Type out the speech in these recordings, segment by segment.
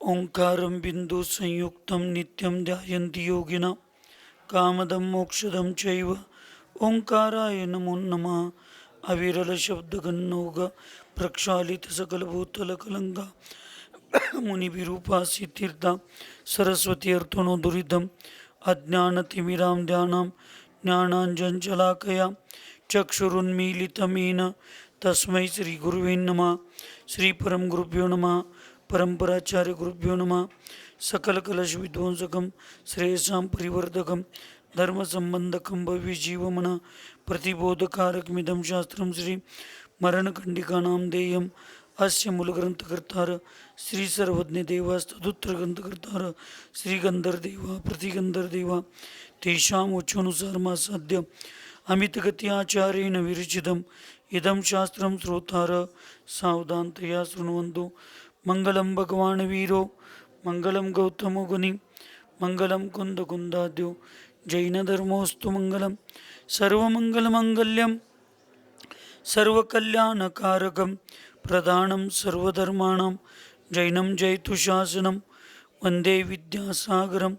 ओंकारं बिंदु संयुक्तं नित्यं ध्यायन्ति योगिना कामदं मोक्षदं चैव ओंकाराय नमो नमः। अविरल शब्दगन्नौग प्रक्षालित सकलभूतलकलङ्गा मुनिभिरूपासि तीर्था सरस्वती अर्थोनो दुरिदम् अज्ञानतिमिरां ध्यानां ज्ञानाञ्जनशलाकया चक्षुरुन्मीलितमेन तस्मै श्रीगुरुवे नमः। श्रीपरमगुरुभ्यो नमः। परम्पराचार्यगुरुभ्यो नमः। सकलकलशविध्वंसकं श्रेयसां परिवर्धकं धर्मसम्बन्धकं भव्यजीवमन प्रतिबोधकारकमिदं शास्त्रं श्री मरणकण्डिकानां देयम् अस्य मूलग्रन्थकर्तार श्री सर्वज्ञ देवास्तदुत्तर ग्रंथकर्तार श्री गंधर्देवा प्रतिगंधर्देवा तेषाम् उच्चानुसारमासाद्य अमितगत्याचार्येण विरचितम् इदं शास्त्रं श्रोतार सावधानतया शृण्वन्तु। मंगलं भगवान् वीरो मंगलं गौतमो गुनि मंगलं कुन्दकुन्दाद्यो जैनधर्मोऽस्तु मंगलं सर्वमंगलमाङ्गल्यं सर्वकल्याणकारकं प्रधानं सर्वधर्माणां जैनं जयतुशासनं वन्दे विद्यासागरं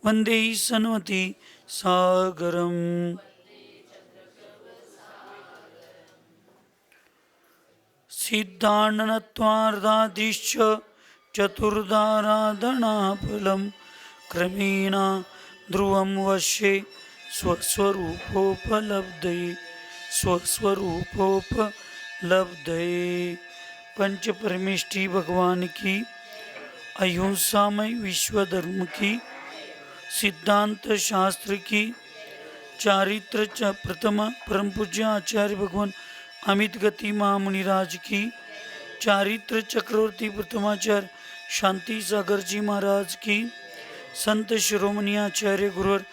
वन्दे सन्मति सागरम्। सिद्धाननत्वार्धादिश्च चतुर्धाराधनाफलं क्रमेण ध्रुवं वश्ये स्वस्वरूपोपलब्धये स्वस्वरूपोपलब्धये। पंच परमेष्टि भगवान की, अहिंसामय विश्व धर्म की, सिद्धांत शास्त्र की, चारित्र प्रथम परम पूज्य आचार्य भगवान अमित गति महामुनिराज की, चारित्र चक्रवर्ती प्रथमाचार्य शांति सागर जी महाराज की, संत शिरोमणि आचार्य गुरुवर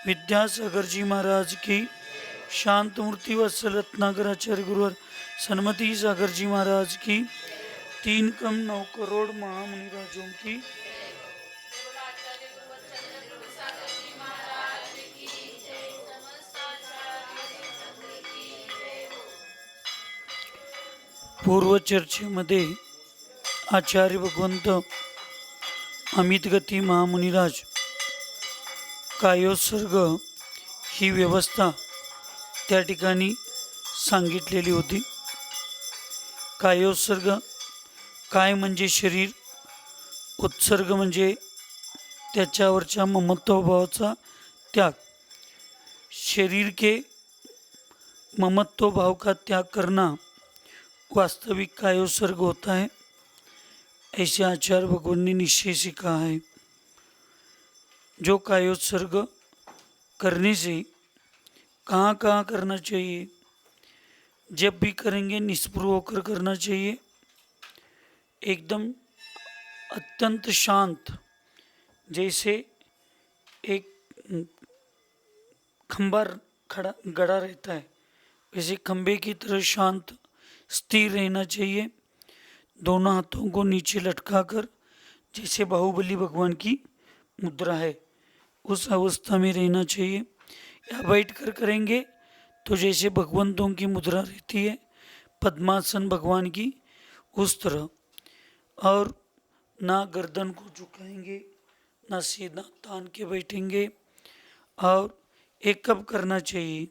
विद्यासागर जी महाराज की, शांत मूर्ति वत्सल रत्नाकर आचार्य गुरुवर सन्मति सागर जी महाराज की, 3,9 करोड़ महामुनिराजों की, पूर्व चर्चेमध्ये आचार्य भगवंत अमित गती महामुनिराज कायोत्सर्ग ही व्यवस्था त्या ठिकाणी सांगितलेली होती. कायोत्सर्ग काय म्हणजे शरीर, उत्सर्ग म्हणजे त्याच्यावरच्या ममत्वभावाचा त्याग. शरीर के ममत्व भाव का त्याग करना वास्तविक कायोत्सर्ग होता है, ऐसे आचार्य भगवान ने निश्चय से कहा है. जो कायोत्सर्ग करने से कहाँ कहाँ करना चाहिए, जब भी करेंगे निष्पृह होकर करना चाहिए, एकदम अत्यंत शांत, जैसे एक खंबा खड़ा गड़ा रहता है वैसे खंबे की तरह शांत स्थिर रहना चाहिए. दोनों हाथों को नीचे लटकाकर जैसे बाहुबली भगवान की मुद्रा है उस अवस्था में रहना चाहिए. या बैठकर करेंगे तो जैसे भगवंतों की मुद्रा रहती है पद्मासन भगवान की उस तरह. और ना गर्दन को झुकाएंगे ना सीधा तान के बैठेंगे. और एक कब करना चाहिए,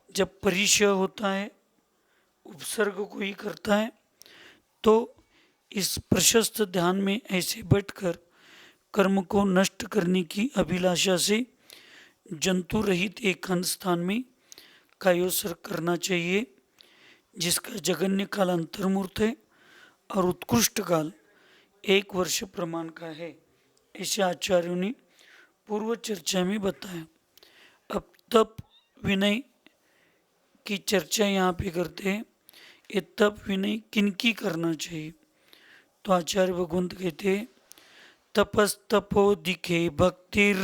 जब परिचय होता है, उपसर्ग कोई करता है, तो इस प्रशस्त ध्यान में ऐसे बैठकर कर्म को नष्ट करने की अभिलाषा से जंतु रहित एकांत स्थान में कायोत्सर्ग करना चाहिए, जिसका जगन्य काल अंतर्मूर्त है और उत्कृष्ट काल 1 वर्ष प्रमाण का है, ऐसे आचार्यों ने पूर्व चर्चा में बताया. अब तप विनय की चर्चा यहाँ पे करते हैं. ये तप विनय किनकी करना चाहिए, तो आचार्य भगवंत कहते हैं तपस्तपो दिखे भक्तिर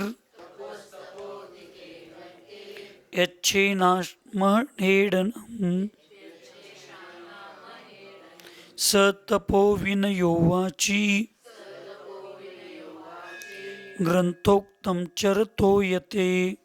यच्छेनामहेडनम् स तपो विनयो वाची ग्रंथोक्तं चरतो यते.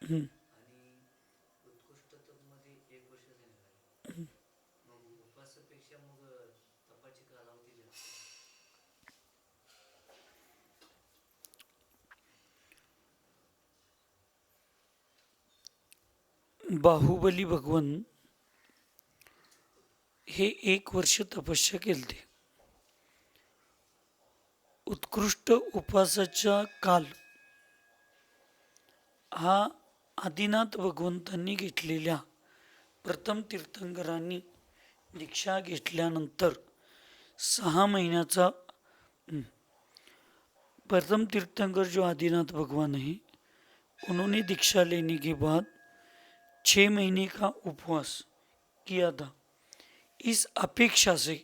हं. आणि उत्कृष्ट तपमध्ये 1 वर्ष झालेलं आहे. मग उपवासापेक्षा मग तपाची कालावधी जास्त आहे. बाहुबली भगवान हे 1 वर्ष तपस्या केलते. उत्कृष्ट उपवासाचा काल हा आदिनाथ भगवंतांनी घेतलेल्या प्रथम तीर्थंकरांनी दीक्षा घेतल्यानंतर 6 महिन्याचा प्रथम तीर्थंकर जो आदिनाथ भगवान है उन्होंने दीक्षा लेने के बाद 6 महीने का उपवास किया था। इस अपेक्षा से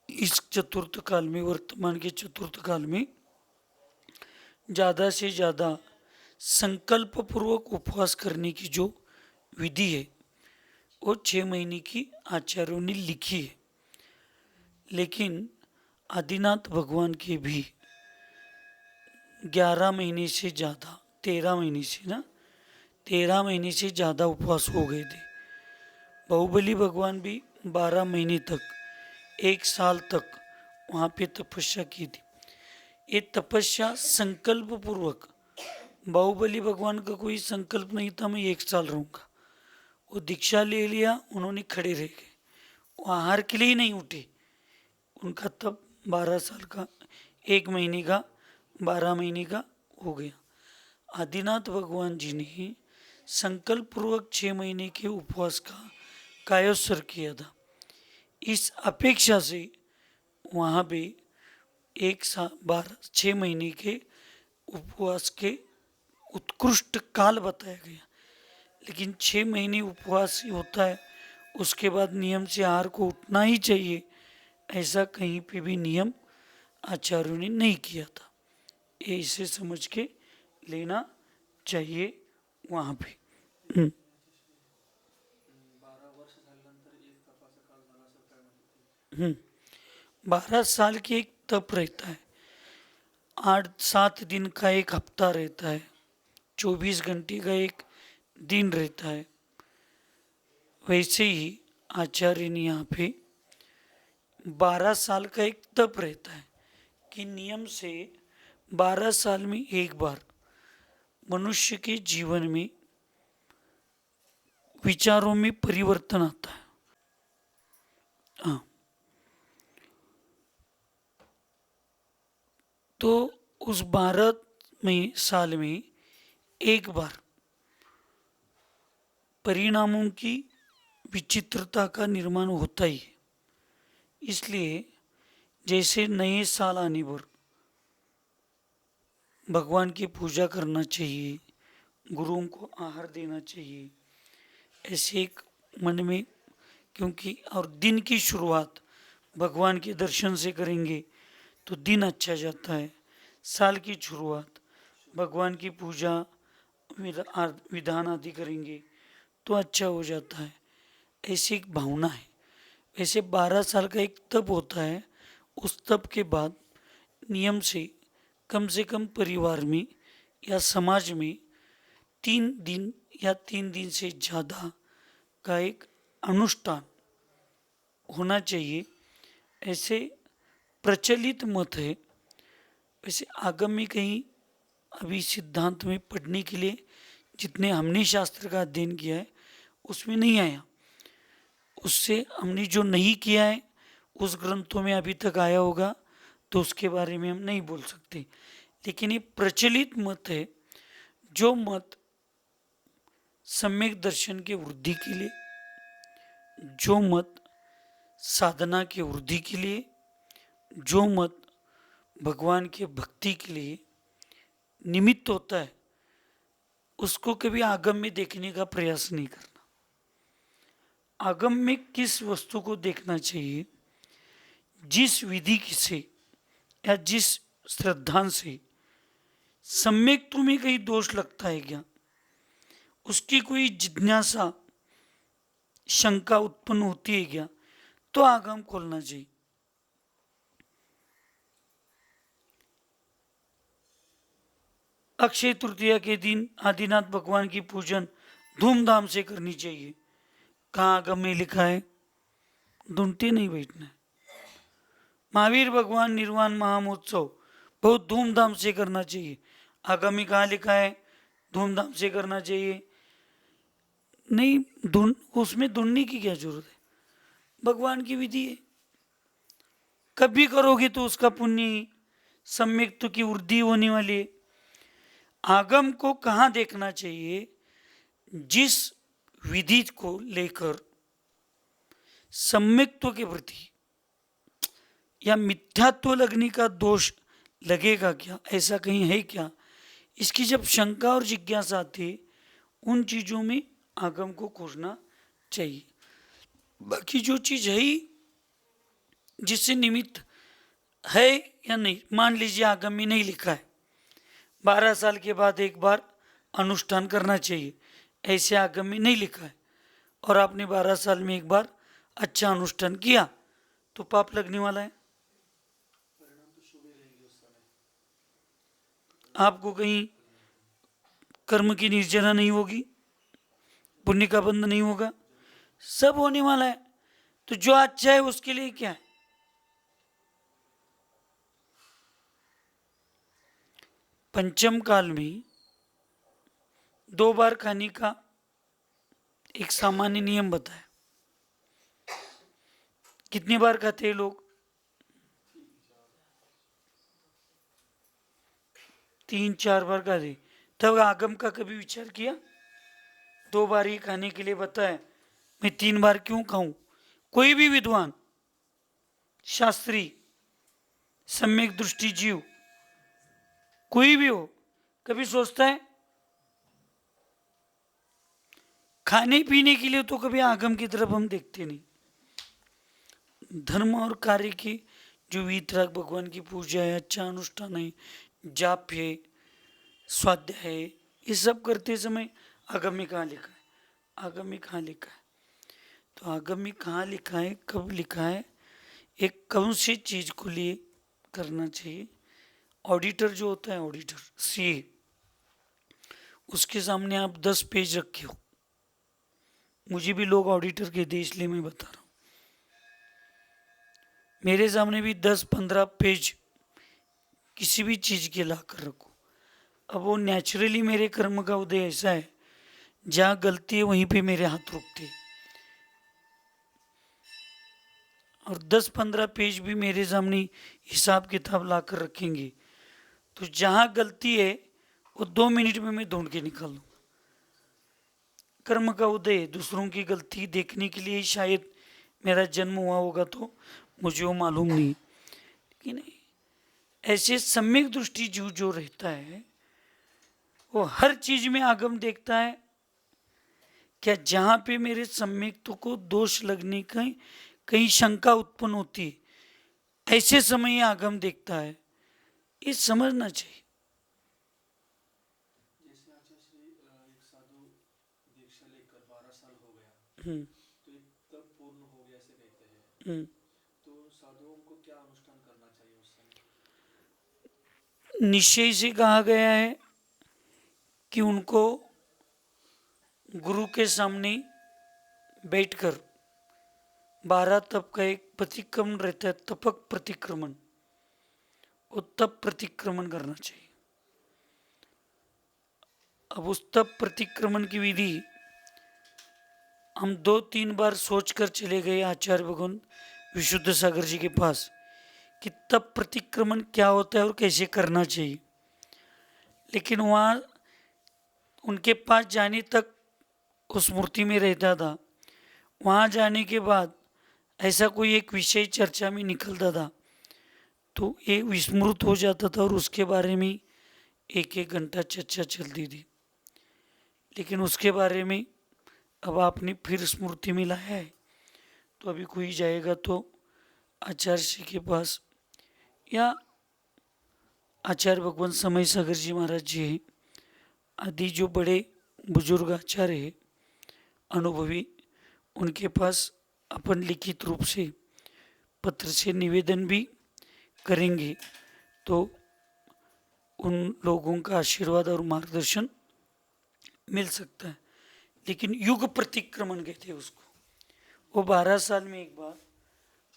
इस चतुर्थ काल में, वर्तमान के चतुर्थ काल में ज़्यादा से ज़्यादा संकल्प पूर्वक उपवास करने की जो विधि है वो 6 महीने की आचार्यों ने लिखी है। लेकिन आदिनाथ भगवान के भी 11 महीने से ज़्यादा, 13 महीने से ना, 13 महीने से ज़्यादा उपवास हो गए थे। बाहुबली भगवान भी 12 महीने तक, 1 साल तक वहाँ पे तपस्या की थी। ये तपस्या संकल्प पूर्वक, बाहुबली भगवान का कोई संकल्प नहीं था मैं 1 साल रहूँगा। वो दीक्षा ले लिया, उन्होंने खड़े रह गए, वो आहार के लिए ही नहीं उठे। उनका तब 12 साल का, 1 महीने का, 12 महीने का हो गया। आदिनाथ भगवान जी ने संकल्प पूर्वक 6 महीने के उपवास का कायोत्सर्ग किया था। इस अपेक्षा से वहाँ पे 6 महीने के उपवास के उत्कृष्ट काल बताया गया। लेकिन 6 महीने उपवास ही होता है, उसके बाद नियम से आहार को उठना ही चाहिए, ऐसा कहीं पे भी नियम आचार्यों ने नहीं किया था। ये इसे समझ के लेना चाहिए वहाँ पे। 12 वर्ष झाल्यानंतर एक तपाचा काळ झाला असं काय म्हणतात ते. 12 साल की एक तप रहता है, 8-7 दिन का एक हफ्ता रहता है, 24 घंटे का एक दिन रहता है। वैसे ही आचार्य ने यहाँ पे 12 साल का एक तप रहता है कि नियम से 12 साल में एक बार मनुष्य के जीवन में विचारों में परिवर्तन आता है। हाँ, तो उस 12 साल में एक बार परिणामों की विचित्रता का निर्माण होता ही है। इसलिए जैसे नए साल आने पर भगवान की पूजा करना चाहिए, गुरुओं को आहार देना चाहिए, ऐसे एक मन में, क्योंकि और दिन की शुरुआत भगवान के दर्शन से करेंगे तो दिन अच्छा जाता है। साल की शुरुआत भगवान की पूजा विधान आदि करेंगे तो अच्छा हो जाता है, ऐसी एक भावना है। वैसे 12 साल का एक तप होता है। उस तप के बाद नियम से कम परिवार में या समाज में 3 दिन या 3 दिन से ज़्यादा का एक अनुष्ठान होना चाहिए, ऐसे प्रचलित मत है। वैसे आगम में कहीं अभी सिद्धांत में पढ़ने के लिए जितने हमने शास्त्र का अध्ययन किया है उसमें नहीं आया। उससे हमने जो नहीं किया है उस ग्रंथों में अभी तक आया होगा तो उसके बारे में हम नहीं बोल सकते। लेकिन ये प्रचलित मत है, जो मत सम्यक दर्शन के वृद्धि के लिए, जो मत साधना के वृद्धि के लिए, जो मत भगवान के भक्ति के लिए निमित्त होता है, उसको कभी आगम में देखने का प्रयास नहीं करना। आगम में किस वस्तु को देखना चाहिए? जिस विधि से या जिस श्रद्धान से सम्यक तुम्हें कहीं दोष लगता है क्या, उसकी कोई जिज्ञासा शंका उत्पन्न होती है क्या, तो आगम खोलना चाहिए। अक्षय तृतीया के दिन आदिनाथ भगवान की पूजन धूमधाम से करनी चाहिए। कहाँ आगम में लिखा है? ढूंढते नहीं बैठना है। महावीर भगवान निर्वाण महामहोत्सव बहुत धूमधाम से करना चाहिए। आगम में कहाँ लिखा है धूमधाम से करना चाहिए? नहीं, ढूंढ उसमें ढूंढने की क्या जरूरत है? भगवान की विधि है, कभी करोगे तो उसका पुण्य ही, सम्यक्त्व की वृद्धि होने वाली है। आगम को कहाँ देखना चाहिए? जिस विधि को लेकर सम्यक्त्व के प्रति या मिथ्यात्व लगने का दोष लगेगा क्या, ऐसा कहीं है क्या, इसकी जब शंका और जिज्ञासा आती है उन चीजों में आगम को खोजना चाहिए। बाकी जो चीज है ही जिससे निमित्त है या नहीं, मान लीजिए आगम में नहीं लिखा है 12 साल के बाद एक बार अनुष्ठान करना चाहिए, ऐसे आगम में नहीं लिखा है, और आपने 12 साल में एक बार अच्छा अनुष्ठान किया तो पाप लगने वाला है। आपको कहीं कर्म की निर्जरा नहीं होगी, पुण्य का बंध नहीं होगा, सब होने वाला है। तो जो अच्छा है उसके लिए क्या है? पंचम काल में 2 बार खाने का एक सामान्य नियम बताया। कितनी बार खाते हैं लोग? 3-4 बार खाते। तब आगम का कभी विचार किया? 2 बार ही खाने के लिए बताया, मैं 3 बार क्यों खाऊं? कोई भी विद्वान, शास्त्री, सम्यक दृष्टि जीव कोई भी हो, कभी सोचता है? खाने पीने के लिए तो कभी आगम की तरफ हम देखते नहीं। धर्म और कार्य की जो वीतराग, भगवान की पूजा है, अच्छा अनुष्ठान है, जाप है, स्वाध्याय है, ये सब करते समय आगम में कहाँ लिखा है? आगम में कहाँ लिखा है? तो आगम में कहाँ लिखा है, कब लिखा है, एक कौन सी चीज को लिए करना चाहिए? ऑडिटर जो होता है, ऑडिटर सीए, उसके सामने आप 10 पेज रखे हो, मुझे भी लोग ऑडिटर के दे इसलिए मैं बता रहा हूं, मेरे सामने भी 10-15 पेज किसी भी चीज के ला कर रखो। अब वो नेचुरली मेरे कर्म का उदय ऐसा है, जहां गलती है वहीं पे मेरे हाथ रुकते हैं, और 10-15 पेज भी मेरे सामने हिसाब किताब ला कर रखेंगे तो जहां गलती है वो 2 मिनट में मैं ढूंढ के निकाल लूंगा। कर्म का उदय दूसरों की गलती देखने के लिए ही शायद मेरा जन्म हुआ होगा, तो मुझे वो मालूम नहीं। लेकिन ऐसे सम्यक दृष्टि जो रहता है वो हर चीज में आगम देखता है। क्या जहां पे मेरे सम्यक्त्व को दोष लगने का कहीं शंका उत्पन्न होती है, ऐसे समय आगम देखता है, ये समझना चाहिए। जैसे आचार्य श्री एक साधु दीक्षा लेकर 12 साल हो गया, हम्म, तो एक तब पूर्ण हो गया ऐसे कहते हैं, हम्म। तो साधुओं को क्या अनुष्ठान करना चाहिए उस समय? निश्चय से कहा गया है कि उनको गुरु के सामने बैठकर 12 तप का एक प्रतिक्रमण रहता है, तपक प्रतिक्रमण, वो तप प्रतिक्रमण करना चाहिए। अब उस तप प्रतिक्रमण की विधि हम 2-3 बार सोचकर चले गए आचार्य भगवान विशुद्ध सागर जी के पास कि तप प्रतिक्रमण क्या होता है और कैसे करना चाहिए, लेकिन वहाँ उनके पास जाने तक उस मूर्ति में रहता था, वहाँ जाने के बाद ऐसा कोई एक विषय चर्चा में निकलता था तो ये विस्मृत हो जाता था और उसके बारे में 1-1 घंटा चर्चा चलती थी। लेकिन उसके बारे में अब आपने फिर स्मृति में लाया है, तो अभी कोई जाएगा तो आचार्य जी के पास या आचार्य भगवान समय सागर जी महाराज जी हैं आदि जो बड़े बुजुर्ग आचार्य हैं अनुभवी, उनके पास अपन लिखित रूप से पत्र से निवेदन भी करेंगे तो उन लोगों का आशीर्वाद और मार्गदर्शन मिल सकता है। लेकिन युग प्रतिक्रमण कहते हैं उसको। वो 12 साल में एक बार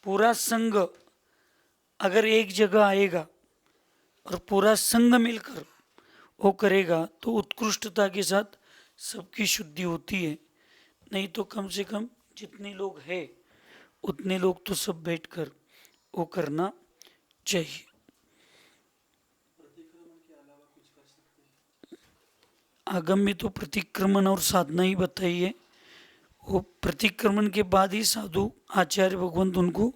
पूरा संघ अगर एक जगह आएगा और पूरा संघ मिलकर वो करेगा तो उत्कृष्टता के साथ सबकी शुद्धि होती है। नहीं तो कम से कम जितने लोग हैं उतने लोग तो सब बैठकर वो करना चाहिए। प्रतिक्रमण के अलावा कुछ कर सकते हैं? आगम में तो प्रतिक्रमण और साधना ही बताई है। वो प्रतिक्रमण के बाद ही साधु आचार्य भगवंत उनको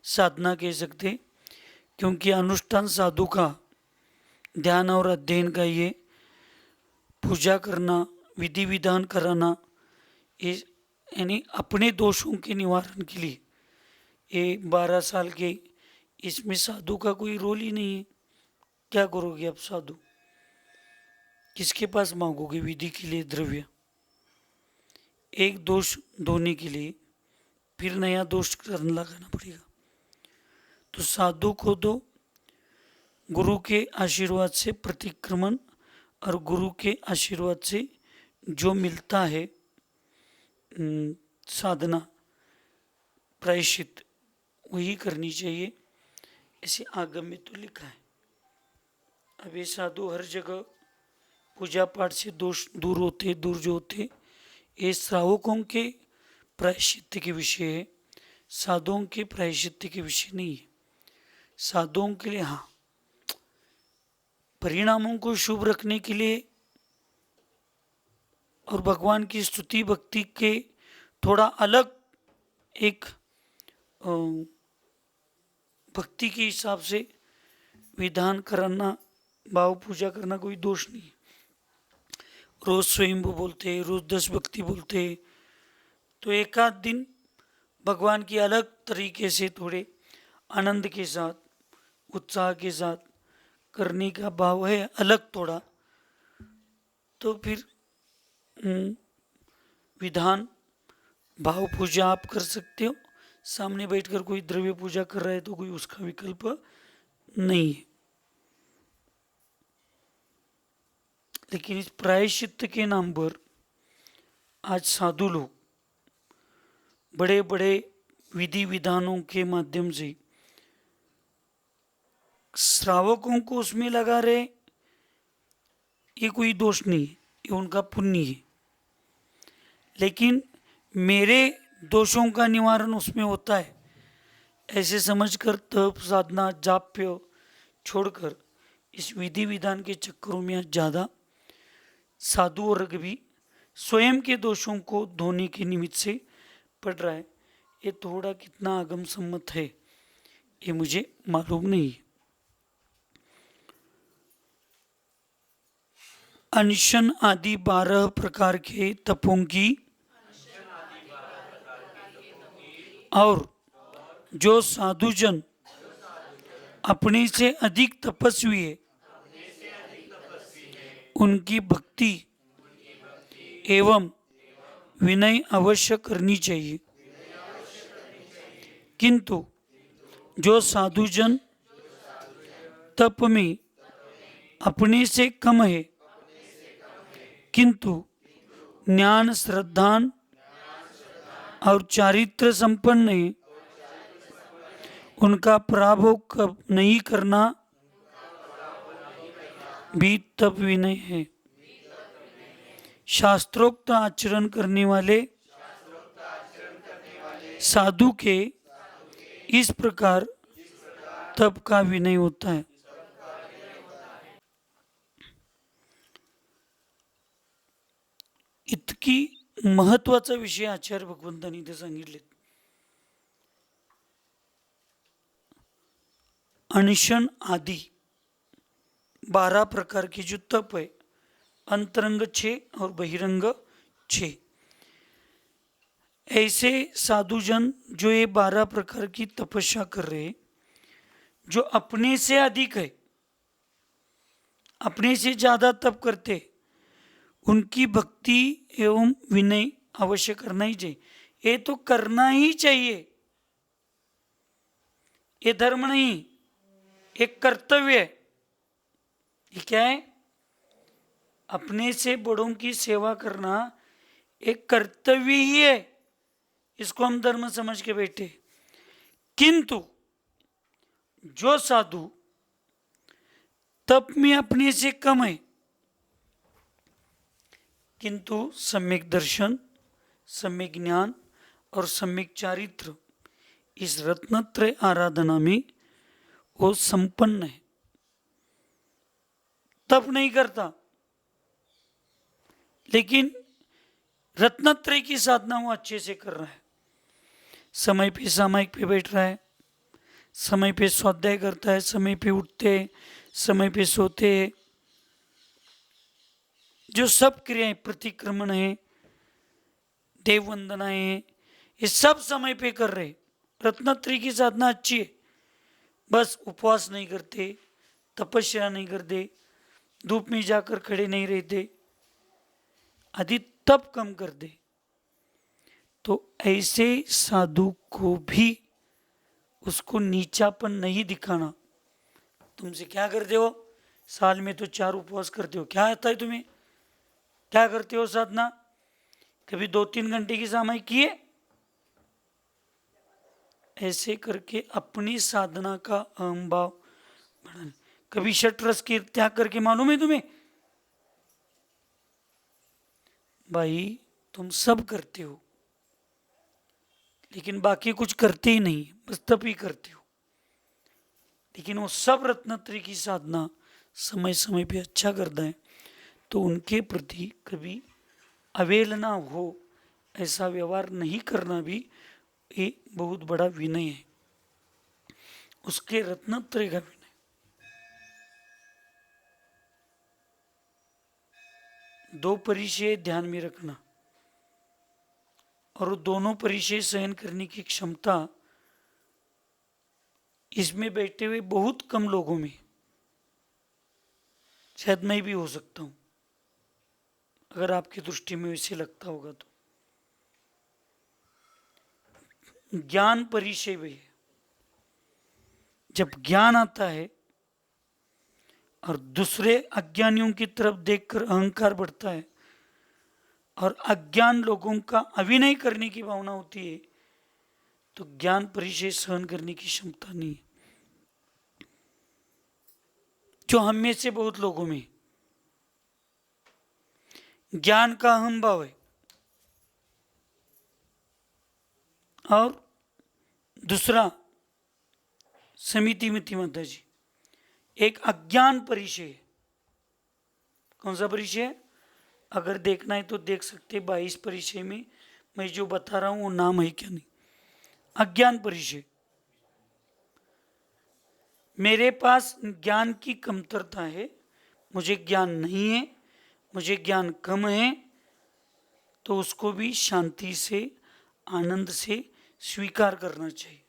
साधना कह सकते, क्योंकि अनुष्ठान साधु का ध्यान और अध्ययन का ये पूजा करना, विधि विधान कराना, ये यानी अपने दोषों के निवारण के लिए ये 12 साल के, इसमें साधु का कोई रोल ही नहीं है। क्या करोगे आप साधु? किसके पास मांगोगे विधि के लिए द्रव्य? एक दोष धोने के लिए फिर नया दोष करने लगाना पड़ेगा। तो साधु को दो, गुरु के आशीर्वाद से प्रतिक्रमण और गुरु के आशीर्वाद से जो मिलता है साधना प्रायश्चित, वही करनी चाहिए, ऐसे आगम में तो लिखा है। अब ये साधु हर जगह पूजा पाठ से दोष दूर होते, दूर जो होते, ये श्रावकों के प्रायश्चित के विषय है, साधुओं के प्रायश्चित के विषय नहीं है। साधुओं के लिए हाँ, परिणामों को शुभ रखने के लिए और भगवान की स्तुति भक्ति के थोड़ा अलग एक भक्ति के हिसाब से विधान करना, भाव पूजा करना कोई दोष नहीं है। रोज स्वयंभू बोलते, रोज 10 भक्ति बोलते, तो एक आध दिन भगवान की अलग तरीके से थोड़े आनंद के साथ, उत्साह के साथ करने का भाव है अलग थोड़ा, तो फिर विधान भाव पूजा आप कर सकते हो। सामने बैठकर कोई द्रव्य पूजा कर रहा है तो कोई उसका विकल्प नहीं है। लेकिन इस प्रायश्चित के नाम पर आज साधु लोग बड़े बड़े विधि विधानों के माध्यम से श्रावकों को उसमें लगा रहे, ये कोई दोष नहीं है, ये उनका पुण्य है। लेकिन मेरे दोषों का निवारण उसमें होता है ऐसे समझकर तप साधना जाप्य छोड़कर इस विधि विधान के चक्करों में आज ज़्यादा साधु वर्ग भी स्वयं के दोषों को धोने के निमित्त से पड़ रहा है। ये थोड़ा कितना आगम सम्मत है ये मुझे मालूम नहीं है। अनशन आदि 12 प्रकार के तपों की और जो साधुजन अपने से अधिक तपस्वी है उनकी भक्ति एवं विनय अवश्य करनी चाहिए। किंतु जो साधुजन तप में अपने से कम है किंतु ज्ञान श्रद्धान और चारित्र संपन्न है, उनका पराभव नहीं करना भी तप विनय है। शास्त्रोक्त आचरण करने वाले साधु के इस प्रकार तप का विनय होता है। इतकी महत्वाचा विषय आचार्य भगवंतांनी इथे सांगितले। अनशन आदि 12 प्रकार के जो तप है, अंतरंग 6 और बहिरंग 6, ऐसे साधुजन जो ये 12 प्रकार की तपस्या कर रहे, जो अपने से अधिक है, अपने से ज्यादा तप करते, उनकी भक्ति एवं विनय अवश्य करना ही चाहिए। ये तो करना ही चाहिए, ये धर्म नहीं, एक कर्तव्य है। ये क्या है? अपने से बड़ों की सेवा करना एक कर्तव्य ही है, इसको हम धर्म समझ के बैठे। किंतु जो साधु तप में अपने से कम है, किंतु सम्यक दर्शन, सम्यक ज्ञान और सम्यक चारित्र, इस रत्नत्रय आराधना में वो संपन्न है, तप नहीं करता, लेकिन रत्नत्रय की साधना वो अच्छे से कर रहा है। समय पे सामायिक पे बैठ रहा है, समय पे स्वाध्याय करता है, समय पे उठते हैं, समय पे सोते हैं, जो सब क्रियाएं, प्रतिक्रमण है, देव वंदनाएं हैं, ये सब समय पे कर रहे। रत्नत्रय की साधना अच्छी है, बस उपवास नहीं करते, तपस्या नहीं करते, धूप में जाकर खड़े नहीं रहते, आदि तप कम कर दे, तो ऐसे साधु को भी उसको नीचापन नहीं दिखाना। तुमसे क्या करते हो? साल में तो 4 उपवास करते हो, क्या आता है तुम्हें? क्या करते हो साधना? कभी 2-3 घंटे की सामायिक किए? ऐसे करके अपनी साधना का अहम भाव बढ़ाने। कभी षट रस की त्याग करके मालूम है तुम्हें? भाई तुम सब करते हो, लेकिन बाकी कुछ करते ही नहीं, बस तप ही करते हो। लेकिन वो सब रत्नत्रय की साधना समय समय पे अच्छा करता है, तो उनके प्रति कभी अवेलना हो, ऐसा व्यवहार नहीं करना भी ये बहुत बड़ा विनय है, उसके रत्नत्रय का विनय। दो परिचय ध्यान में रखना, और दोनों परिचय सहन करने की क्षमता इसमें बैठे हुए बहुत कम लोगों में, शायद मैं भी हो सकता हूं, अगर आपकी दृष्टि में वैसे लगता होगा तो। ज्ञान परिचय भी है, जब ज्ञान आता है और दूसरे अज्ञानियों की तरफ देखकर अहंकार बढ़ता है और अज्ञान लोगों का अभिनय करने की भावना होती है, तो ज्ञान परिचय सहन करने की क्षमता नहीं है, जो हम में से बहुत लोगों में ज्ञान का अहम भाव है। और दूसरा समिति मिति माता जी, एक अज्ञान परिचय है। कौन सा परिचय है? अगर देखना है तो देख सकते 22 परिचय में मैं जो बता रहा हूं वो नाम है क्या नहीं। अज्ञान परिचय, मेरे पास ज्ञान की कमतरता है, मुझे ज्ञान नहीं है, मुझे ज्ञान कम है, तो उसको भी शांति से, आनंद से स्वीकार करना चाहिए।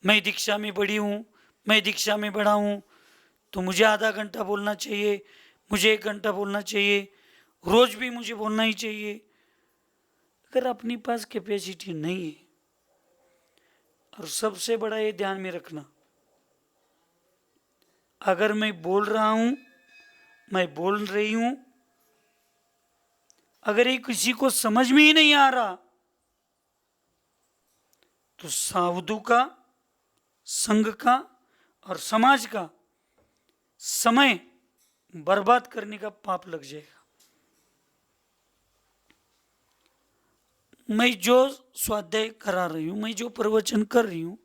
मैं दीक्षा में बड़ी हूं, मैं दीक्षा में बड़ा हूं, तो मुझे आधा घंटा बोलना चाहिए, मुझे 1 घंटा बोलना चाहिए, रोज भी मुझे बोलना ही चाहिए। अगर अपने पास कैपेसिटी नहीं है, और सबसे बड़ा ये ध्यान में रखना, अगर मैं बोल रहा हूं, मैं बोल रही हूं, अगर ये किसी को समझ में ही नहीं आ रहा, तो साधु का, संघ का और समाज का समय बर्बाद करने का पाप लग जाएगा। मैं जो स्वाध्याय करा रही हूं, मैं जो प्रवचन कर रही हूं,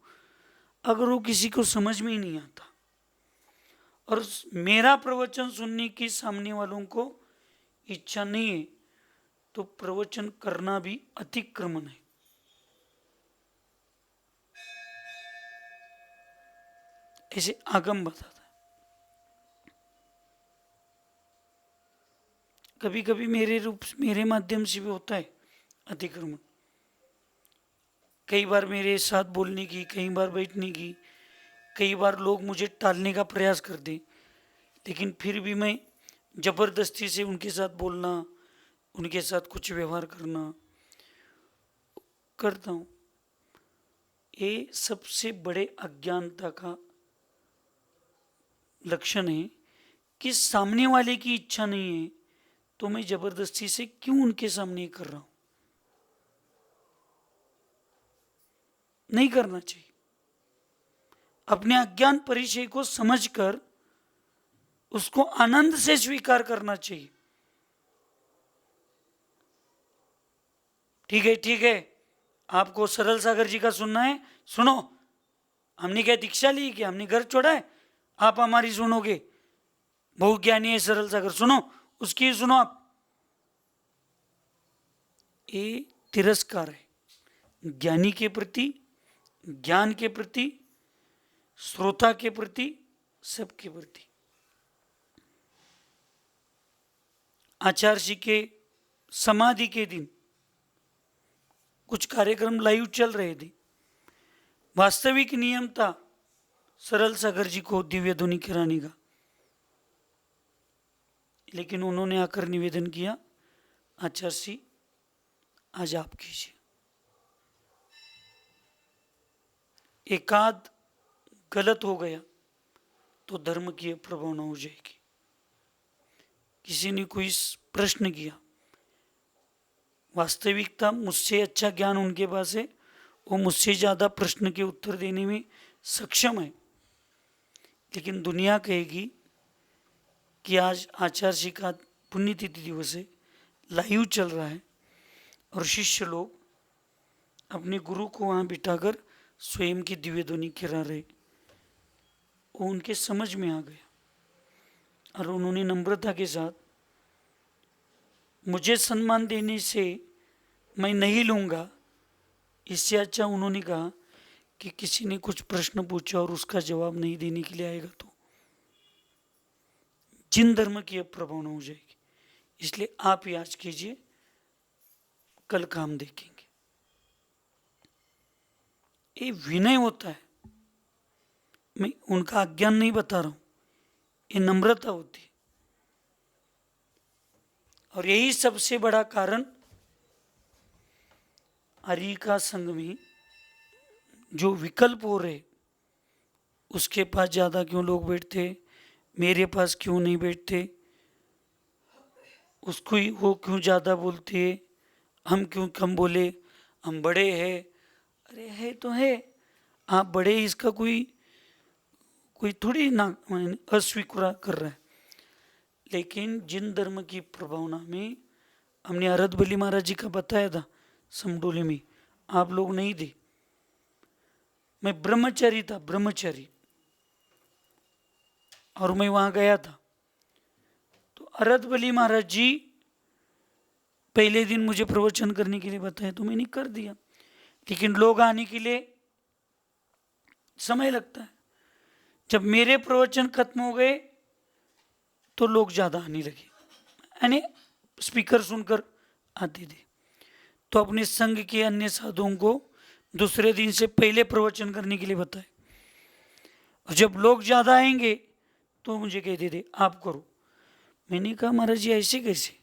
अगर वो किसी को समझ में ही नहीं आता और मेरा प्रवचन सुनने की सामने वालों को इच्छा नहीं है, तो प्रवचन करना भी अतिक्रमण है। ऐसे आगम बताता है। कभी कभी मेरे माध्यम से भी होता है अतिक्रमण, कई बार मेरे साथ बोलने की, कई बार बैठने की, कई बार लोग मुझे टालने का प्रयास कर दे, लेकिन फिर भी मैं जबरदस्ती से उनके साथ बोलना, उनके साथ कुछ व्यवहार करना करता हूं। ये सबसे बड़े अज्ञानता का लक्षण है कि सामने वाले की इच्छा नहीं है तो मैं जबरदस्ती से क्यों उनके सामने ये कर रहा हूं। नहीं करना चाहिए। अपने अज्ञान परिचय को समझकर उसको आनंद से स्वीकार करना चाहिए। ठीक है, आपको सरल सागर जी का सुनना है, सुनो। हमने क्या दीक्षा ली, क्या हमने घर छोड़ा है? आप हमारी सुनोगे? बहु ज्ञानी है सरल सागर, सुनो, उसकी सुनो आप। ये तिरस्कार है ज्ञानी के प्रति, ज्ञान के प्रति, श्रोता के प्रति, सबके प्रति। आचार्य जी के समाधि के दिन कुछ कार्यक्रम लाइव चल रहे थे। वास्तविक नियम था सरल सागर जी को दिव्य ध्वनि कराने का, लेकिन उन्होंने आकर निवेदन किया, आचार्य जी आज आप कीजिए। एकाध गलत हो गया तो धर्म की प्रभावना हो जाएगी। किसी ने कोई प्रश्न किया, वास्तविकता मुझसे अच्छा ज्ञान उनके पास है, वो मुझसे ज़्यादा प्रश्न के उत्तर देने में सक्षम है, लेकिन दुनिया कहेगी कि आज आचार्य जी का पुण्यतिथि दिवस है, लाइव चल रहा है और शिष्य लोग अपने गुरु को वहाँ बिठाकर स्वयं की दिव्य ध्वनि करा रहे। वो उनके समझ में आ गया और उन्होंने नम्रता के साथ, मुझे सम्मान देने से मैं नहीं लूँगा, इससे अच्छा उन्होंने कहा कि किसी ने कुछ प्रश्न पूछा और उसका जवाब नहीं देने के लिए आएगा तो जिन धर्म की अब प्रभावना हो जाएगी। इसलिए आप ही आज कीजिए, कल काम देखेंगे। ये विनय होता है। मैं उनका अज्ञान नहीं बता रहा हूं, ये नम्रता होती है। और यही सबसे बड़ा कारण हरि का संग में जो विकल्प हो रहे, उसके पास ज्यादा क्यों लोग बैठते, मेरे पास क्यों नहीं बैठते, उसको ही वो क्यों ज्यादा बोलते है, हम क्यों कम बोले, हम बड़े हैं। अरे है तो है, आप बड़े, इसका कोई थोड़ी ना अस्वीकार कर रहा है। लेकिन जिन धर्म की प्रभावना में हमने अरद बली महाराज जी का बताया था समडोली में, आप लोग नहीं थे। मैं ब्रह्मचारी था, ब्रह्मचारी, और मैं वहां गया था तो अरद बली महाराज जी पहले दिन मुझे प्रवचन करने के लिए बताया तो मैंने कर दिया, लेकिन लोग आने के लिए समय लगता है। जब मेरे प्रवचन खत्म हो गए तो लोग ज्यादा आने लगे, यानी स्पीकर सुनकर आते थे। तो अपने संघ के अन्य साधुओं को दूसरे दिन से पहले प्रवचन करने के लिए बताए, और जब लोग ज्यादा आएंगे तो मुझे कहते थे आप करो। मैंने कहा महाराज जी ऐसे कैसे,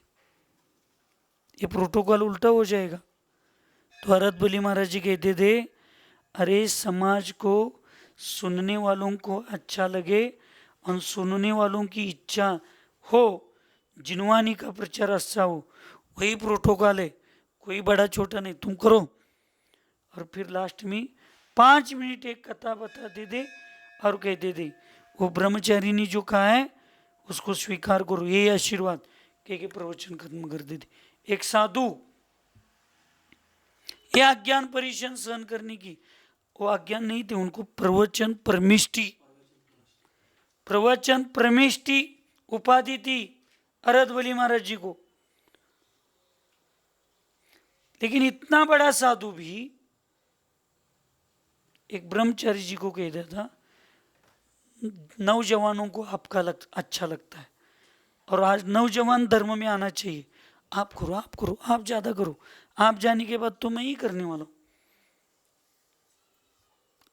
ये प्रोटोकॉल उल्टा हो जाएगा। तो अरद बली महाराज जी कहते थे, अरे समाज को सुनने वालों को अच्छा लगे और सुनने वालों की इच्छा हो, जिनवानी का प्रचार अच्छा हो, वही प्रोटोकॉल है, कोई बड़ा छोटा नहीं, तुम करो। और फिर लास्ट में 5 मिनट एक कथा बताते थे और कहते थे वो ब्रह्मचारी ने जो कहा है उसको स्वीकार करो, यही आशीर्वाद कह के प्रवचन खत्म कर देते। एक साधु, ये अज्ञान परिचय सहन करने की, वो अज्ञान नहीं थे, उनको प्रवचन परमिष्टि उपाधि थी अरद बली महाराज जी को। लेकिन इतना बड़ा साधु भी एक ब्रह्मचारी जी को कह देता, नौजवानों को आपका अच्छा लगता है और आज नौजवान धर्म में आना चाहिए, आप करो, आप करो, आप ज्यादा करो, आप जाने के बाद तो मैं ही करने वाला हूं।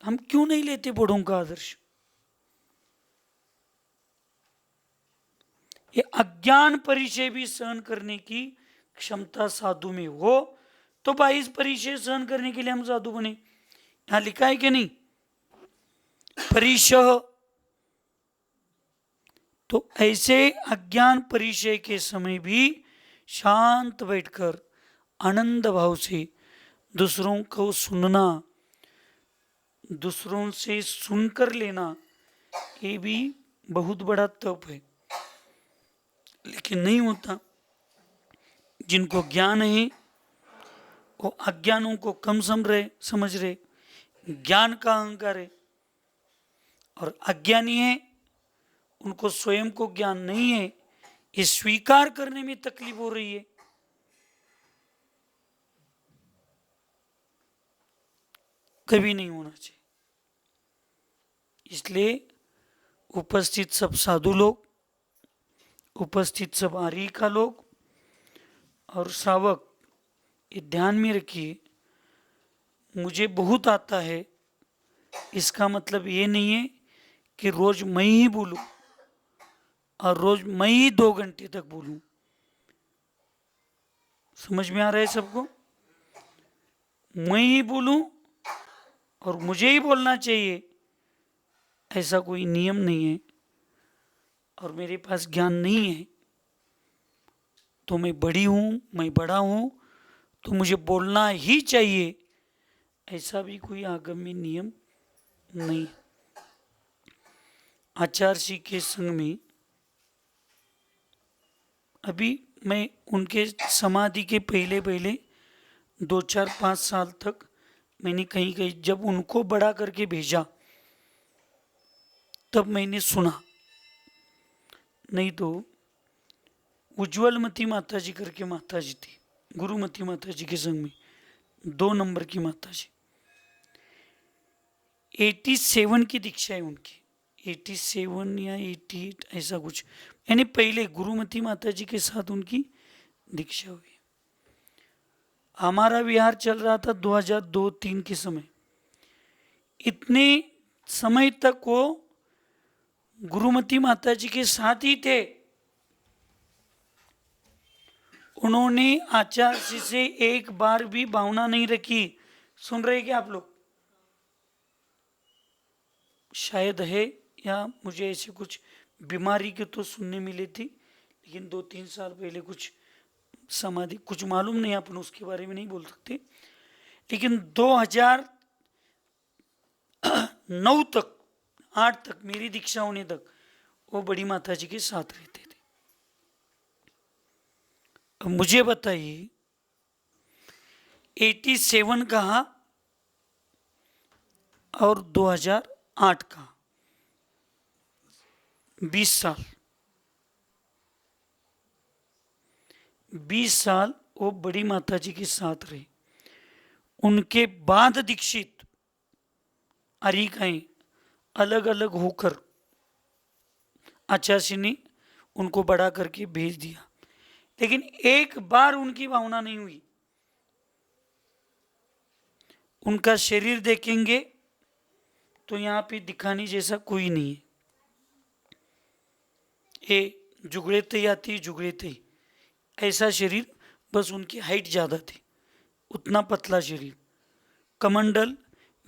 हम क्यों नहीं लेते बड़ों का आदर्श? ये अज्ञान परिचय भी सहन करने की क्षमता साधु में हो तो 22 परिचय सहन करने के लिए हम साधु बने। यहां लिखा है कि नहीं, परिचय तो ऐसे अज्ञान परिचय के समय भी शांत बैठकर आनंद भाव से दूसरों को सुनना, दूसरों से सुनकर लेना, ये भी बहुत बड़ा तप है। लेकिन नहीं होता। जिनको ज्ञान है वो अज्ञानों को कम समझ रहे, ज्ञान का अहंकार है। और अज्ञानी है, उनको स्वयं को ज्ञान नहीं है, ये स्वीकार करने में तकलीफ हो रही है। कभी नहीं होना चाहिए। इसलिए उपस्थित सब साधु लोग, उपस्थित सब आर्य का लोग और श्रावक, ये ध्यान में रखिए, मुझे बहुत आता है इसका मतलब ये नहीं है कि रोज मैं ही बोलूं और रोज मैं ही 2 घंटे तक बोलूं। समझ में आ रहा है सबको? मैं ही बोलूं और मुझे ही बोलना चाहिए, ऐसा कोई नियम नहीं है। और मेरे पास ज्ञान नहीं है तो मैं बड़ी हूं, मैं बड़ा हूं तो मुझे बोलना ही चाहिए, ऐसा भी कोई आगम्य नियम नहीं। आचार्य के संग में अभी मैं उनके समाधि के पहले पहले 2-4-5 साल तक मैंने कहीं कहीं जब उनको बड़ा करके भेजा तब मैंने सुना, नहीं तो उज्ज्वलमती माता जी करके माता जी थी, गुरुमती माता जी के संग में 2 नंबर की माता जी, 87 की दीक्षा है उनकी, 87 या 88 ऐसा कुछ, यानी पहले गुरुमती माता जी के साथ उनकी दीक्षा हुई। हमारा विहार चल रहा था 2002-3 के समय। इतने समय तक वो गुरुमती माता जी के साथ ही थे। उन्होंने आचार्य से एक बार भी भावना नहीं रखी। सुन रहे क्या आप लोग? शायद है या मुझे ऐसे कुछ बीमारी के तो सुनने मिली थी, लेकिन 2-3 साल पहले कुछ समाधि कुछ मालूम नहीं, अपन उसके बारे में नहीं बोल सकते। लेकिन 2009 तक 8 तक मेरी दीक्षा होने तक वो बड़ी माता जी के साथ रहते थे। अब मुझे बताइए 87 कहा और 2008 का 20 साल, 20 साल वो बड़ी माता जी के साथ रहे। उनके बाद दीक्षित अरिकाएं अलग अलग होकर आचार्य ने उनको बड़ा करके भेज दिया, लेकिन एक बार उनकी भावना नहीं हुई। उनका शरीर देखेंगे तो यहाँ पे दिखाने जैसा कोई नहीं है। ये जुगड़े तई आती, जुगड़े तई ऐसा शरीर, बस उनकी हाइट ज़्यादा थी, उतना पतला शरीर। कमंडल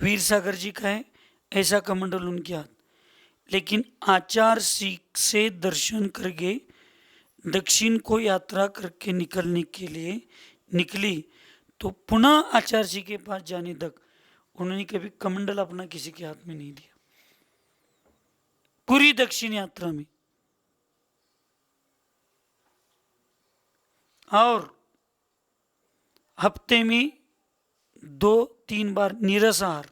वीर सागर जी का है, ऐसा कमंडल उनके हाथ। लेकिन आचार्य से दर्शन करके दक्षिण को यात्रा करके निकलने के लिए निकली तो पुनः आचार्य जी के पास जाने तक उन्होंने कभी कमंडल अपना किसी के हाथ में नहीं दिया, पूरी दक्षिण यात्रा में। और हफ्ते में 2-3 बार नीरस आहार,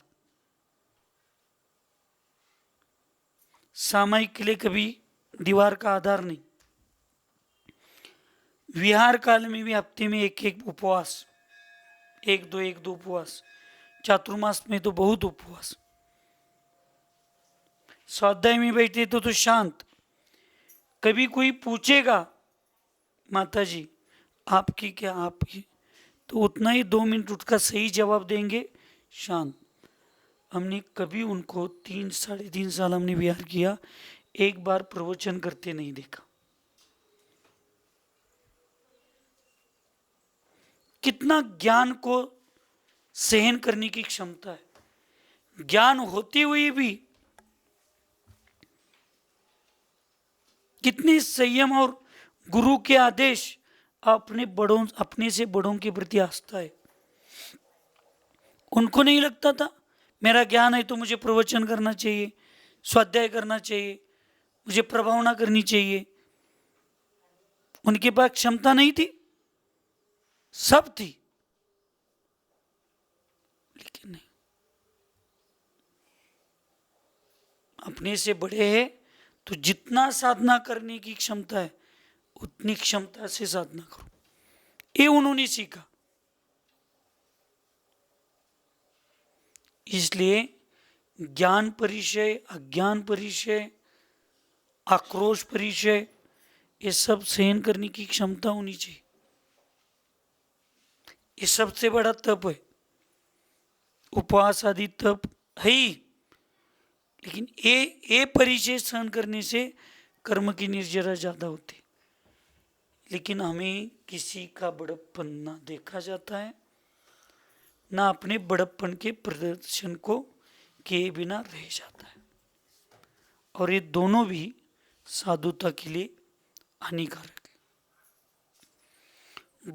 सामायिक के लिए कभी दीवार का आधार नहीं। विहार काल में भी हफ्ते में 1-1 उपवास, 1-2 उपवास, चातुर्मास में तो बहुत उपवास। स्वाध्याय में बैठे तो शांत। कभी कोई पूछेगा माता जी आपकी क्या, आपकी, तो उतना ही 2 मिनट उठकर सही जवाब देंगे, शांत। हमने कभी उनको 3-3.5 साल हमने विहार किया, एक बार प्रवचन करते नहीं देखा। कितना ज्ञान को सहन करने की क्षमता है। ज्ञान होते हुए भी कितने संयम और गुरु के आदेश, अपने से बड़ों के प्रति आस्था है। उनको नहीं लगता था मेरा ज्ञान है तो मुझे प्रवचन करना चाहिए, स्वाध्याय करना चाहिए, मुझे प्रभावना करनी चाहिए। उनके पास क्षमता नहीं थी, सब थी, लेकिन नहीं। अपने से बड़े हैं तो जितना साधना करने की क्षमता है उतनी क्षमता से साधना करो, ये उन्होंने सीखा। इसलिए ज्ञान परिचय, अज्ञान परिचय, आक्रोश परिचय, ये सब सहन करने की क्षमता होनी चाहिए। ये सबसे बड़ा तप है। उपवास आदि तप है ही, लेकिन ये परिचय सहन करने से कर्म की निर्जरा ज्यादा होती। लेकिन हमें किसी का बड़प्पन ना देखा जाता है, ना अपने बड़प्पन के प्रदर्शन को किए बिना रह जाता है, और ये दोनों भी साधुता के लिए हानिकारक है।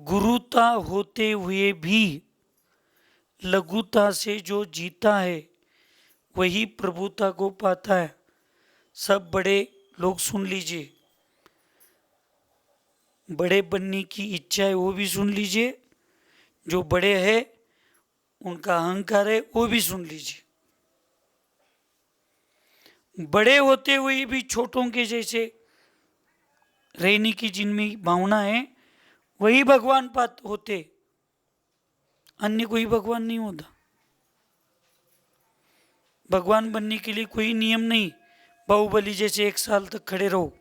गुरुता होते हुए भी लघुता से जो जीता है वही प्रभुता को पाता है। सब बड़े लोग सुन लीजिए, बड़े बनने की इच्छा है वो भी सुन लीजिए, जो बड़े हैं उनका अहंकार है वो भी सुन लीजिए। बड़े होते हुए भी छोटों के जैसे रहने की जिनमें भावना है वही भगवान पात होते, अन्य कोई भगवान नहीं होता। भगवान बनने के लिए कोई नियम नहीं, बाहुबली जैसे 1 साल तक खड़े रहो,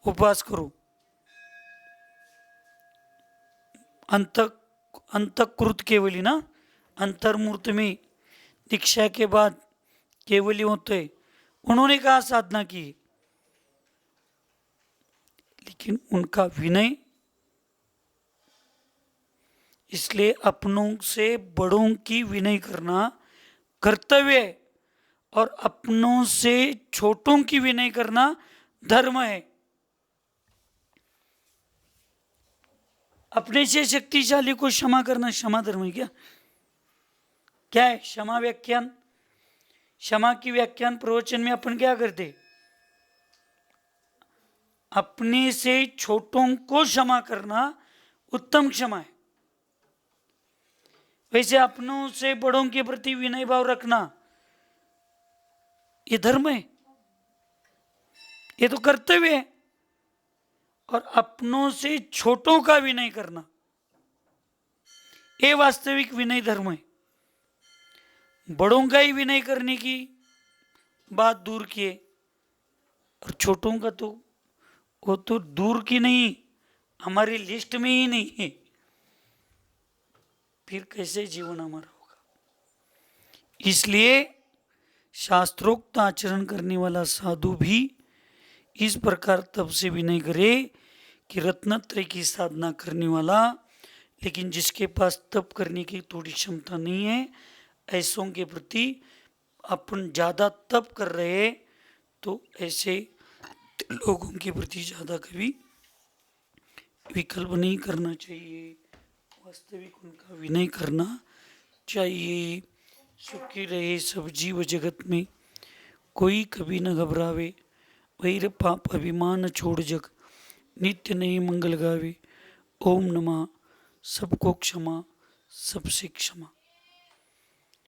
उपवास करो। अंतकृत केवली ना, अंतर्मूर्त में दीक्षा के बाद केवली होते, उन्होंने कहा साधना की, लेकिन उनका विनय। इसलिए अपनों से बड़ों की विनय करना कर्तव्य है, और अपनों से छोटों की विनय करना धर्म है। अपने से शक्तिशाली को क्षमा करना क्षमा धर्म है क्या? क्या है क्षमा व्याख्यान? क्षमा की व्याख्यान प्रवचन में अपन क्या करते? अपने से छोटों को क्षमा करना उत्तम क्षमा है। वैसे अपनों से बड़ों के प्रति विनय भाव रखना ये धर्म है, ये तो कर्तव्य है। और अपनों से छोटों का विनय करना ये वास्तविक विनय धर्म है। बड़ों का ही विनय करने की बात दूर किए, और छोटों का तो वो तो दूर की नहीं, हमारी लिस्ट में ही नहीं है, फिर कैसे जीवन हमारा होगा? इसलिए शास्त्रोक्त आचरण करने वाला साधु भी इस प्रकार तब से विनय करे कि रत्नत्रय की साधना करने वाला, लेकिन जिसके पास तप करने की थोड़ी क्षमता नहीं है, ऐसों के प्रति अपन ज़्यादा तप कर रहे तो ऐसे लोगों के प्रति ज़्यादा कभी विकल्प नहीं करना चाहिए, वास्तविक उनका विनय करना चाहिए। सुखी रहे सब जीव जगत में, कोई कभी न घबरावे, वैर पाप अभिमान छोड़ जग, नित्य नई मंगल गावे। ओम नमः, सबको क्षमा सबसे क्षमा।